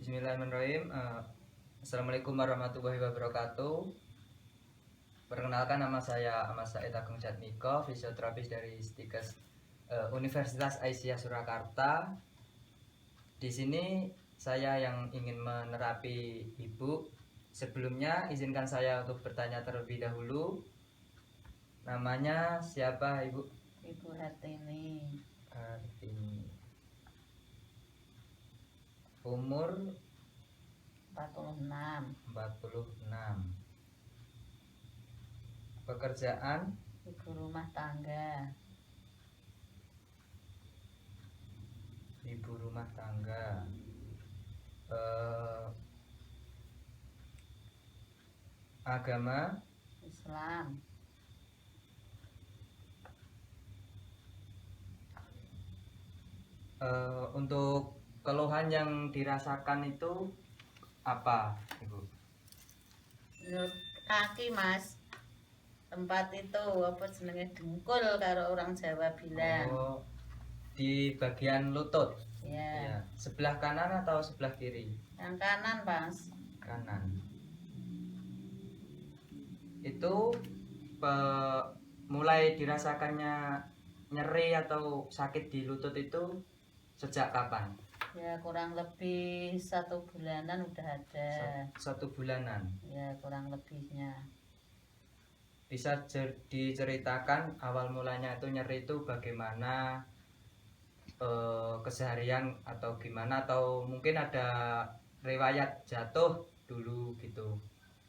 Bismillahirrahmanirrahim. Assalamualaikum warahmatullahi wabarakatuh. Perkenalkan, nama saya Ahmad Said Agung Jatmiko, fisioterapis dari Stikes Universitas Aisyah Surakarta. Di sini saya yang ingin menerapi Ibu. Sebelumnya izinkan saya untuk bertanya terlebih dahulu. Namanya siapa, Ibu? Ibu Hartini. Umur 46. Pekerjaan Ibu rumah tangga. ibu rumah tangga. Agama Islam. Untuk keluhan yang dirasakan itu apa, Ibu? Menurut kaki, Mas. Tempat itu apa jenenge dengkul karo orang Jawa bilang. Oh, di bagian lutut. Ya. Sebelah kanan atau sebelah kiri? Yang kanan, Mas. Kanan. Itu mulai dirasakannya nyeri atau sakit di lutut itu sejak kapan? Ya kurang lebih 1 bulanan udah ada. 1 bulanan. Ya kurang lebihnya. Bisa diceritakan awal mulanya itu nyeri itu bagaimana, keseharian atau gimana, atau mungkin ada riwayat jatuh dulu gitu?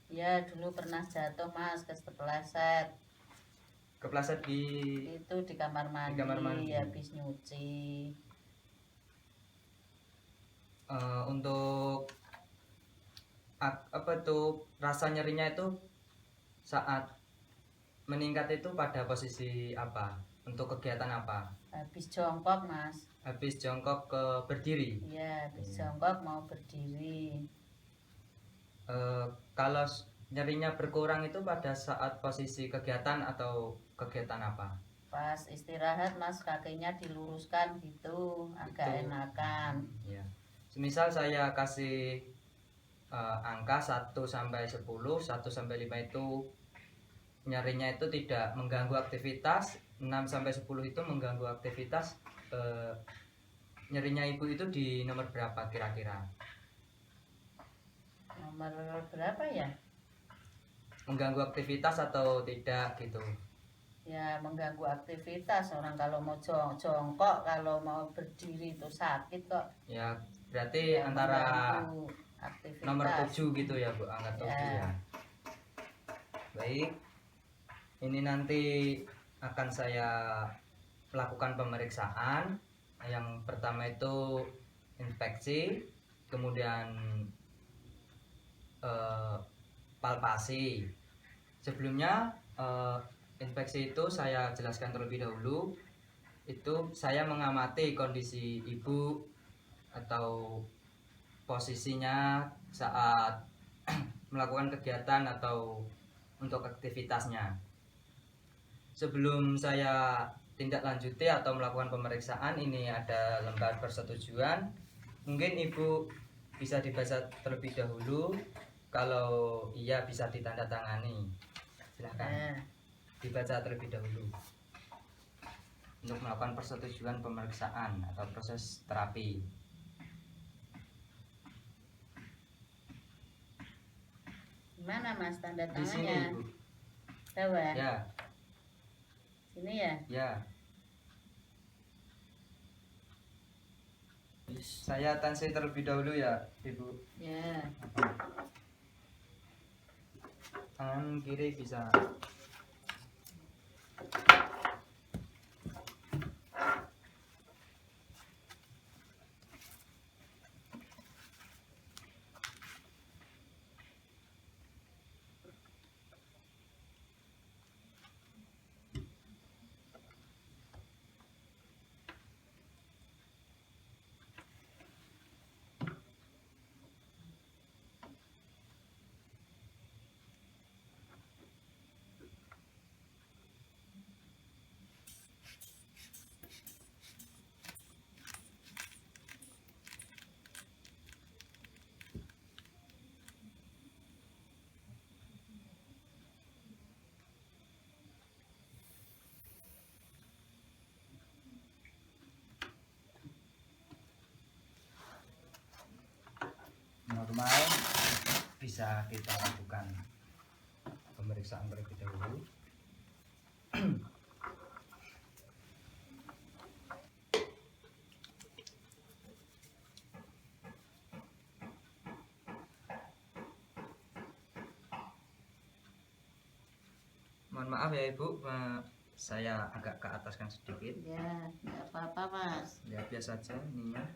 Ya dulu pernah jatuh, Mas, kepleset. Kepleset Itu di kamar mandi, habis nyuci. Untuk apa tuh rasa nyerinya itu saat meningkat itu pada posisi apa? Untuk kegiatan apa? Habis jongkok, Mas. Habis jongkok ke berdiri? Iya, habis jongkok mau berdiri. Kalau nyerinya berkurang itu pada saat posisi kegiatan atau kegiatan apa? Pas istirahat, Mas, kakinya diluruskan gitu, agak enakan. Ya. Semisal saya kasih angka 1 sampai 10, 1 sampai 5 itu nyerinya itu tidak mengganggu aktivitas, 6 sampai 10 itu mengganggu aktivitas. Nyerinya Ibu itu di nomor berapa kira-kira? Nomor berapa ya? Mengganggu aktivitas atau tidak gitu? Ya mengganggu aktivitas, orang kalau mau jongkok, kalau mau berdiri itu sakit kok. Ya berarti ya, antara nomor 7 gitu ya, Bu, angka 7 ya. Baik, ini nanti akan saya melakukan pemeriksaan. Yang pertama itu inspeksi, kemudian palpasi. Sebelumnya inspeksi itu saya jelaskan terlebih dahulu. Itu saya mengamati kondisi Ibu atau posisinya saat melakukan kegiatan atau untuk aktivitasnya. Sebelum saya tindak lanjuti atau melakukan pemeriksaan, ini ada lembar persetujuan. Mungkin Ibu bisa dibaca terlebih dahulu. Kalau iya bisa ditandatangani. Silahkan dibaca terlebih dahulu untuk melakukan persetujuan pemeriksaan atau proses terapi. Gimana, Mas, tanda tangannya? Di sini, Ibu. Coba. Ya. Sini ya? Ya. Saya tensi terlebih dahulu ya, Ibu. Ya. Tangan kiri bisa. bisa kita lakukan pemeriksaan terlebih dahulu. Mohon maaf ya Ibu, saya agak ke ataskan sedikit. Ya, nggak apa-apa Mas. Ya biasa saja ininya.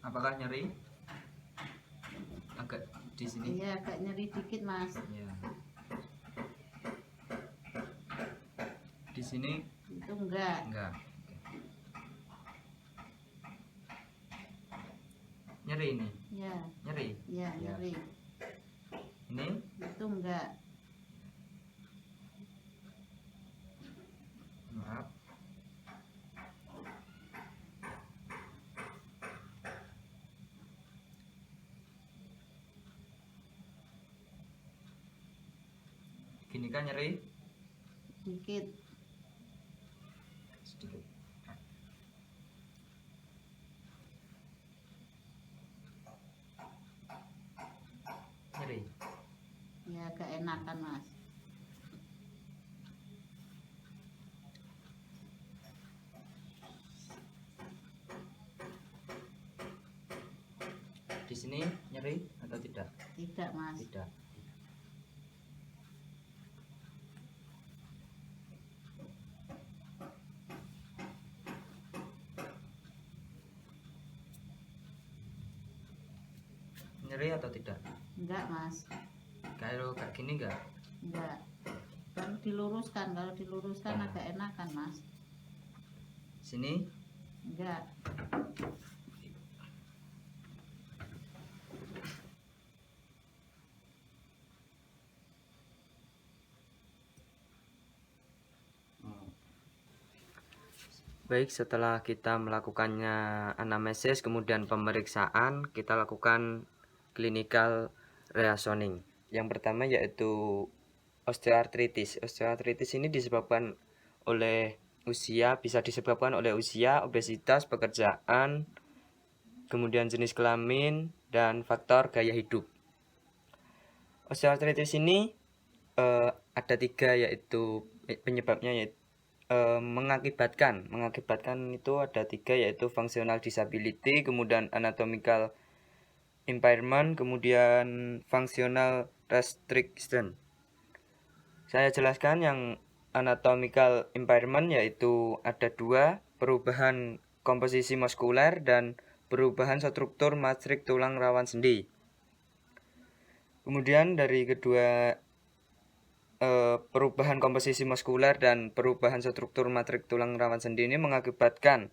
Apakah nyeri? Agak di sini. Iya, agak nyeri dikit Mas. Ya. Di sini Itu enggak. enggak. Nyeri ini. Ya, Nyeri. ya Ya. nyeri. Ini Itu enggak. maaf. Gini kan nyeri Dikit. sedikit. Nyeri. Ya, agak enakan Mas. Di sini nyeri atau tidak? Tidak Mas. Tidak. Nyeri atau tidak? Enggak Mas. Kalau kayak gini enggak? Enggak. Kan diluruskan. Kalau diluruskan agak enakan Mas. Sini Enggak. baik, setelah kita melakukannya anamnesis kemudian pemeriksaan, kita lakukan clinical reasoning. Yang pertama yaitu osteoartritis. Osteoartritis ini disebabkan oleh usia, bisa disebabkan oleh usia, obesitas, pekerjaan, kemudian jenis kelamin, dan faktor gaya hidup. Osteoartritis ini ada 3 yaitu penyebabnya, yaitu mengakibatkan itu ada 3 yaitu functional disability, kemudian anatomical impairment, kemudian functional restriction. Saya jelaskan yang anatomical impairment yaitu ada 2, perubahan komposisi muskuler dan perubahan struktur matrik tulang rawan sendi. Kemudian dari kedua perubahan komposisi muskuler dan perubahan struktur matrik tulang rawan sendi ini mengakibatkan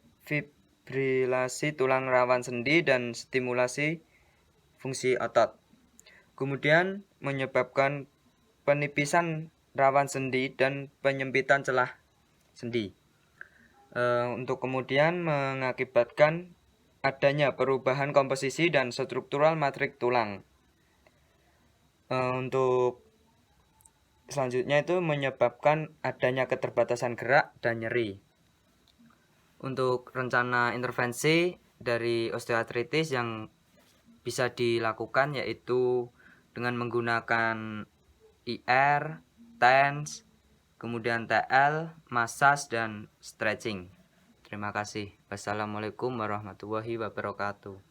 fibrilasi tulang rawan sendi dan stimulasi fungsi otot. Kemudian menyebabkan penipisan rawan sendi dan penyempitan celah sendi. Untuk kemudian mengakibatkan adanya perubahan komposisi dan struktural matrik tulang. Untuk selanjutnya itu menyebabkan adanya keterbatasan gerak dan nyeri. Untuk rencana intervensi dari osteoartritis yang bisa dilakukan yaitu dengan menggunakan IR, TENS, kemudian TL, massage, dan stretching. Terima kasih. Wassalamualaikum warahmatullahi wabarakatuh.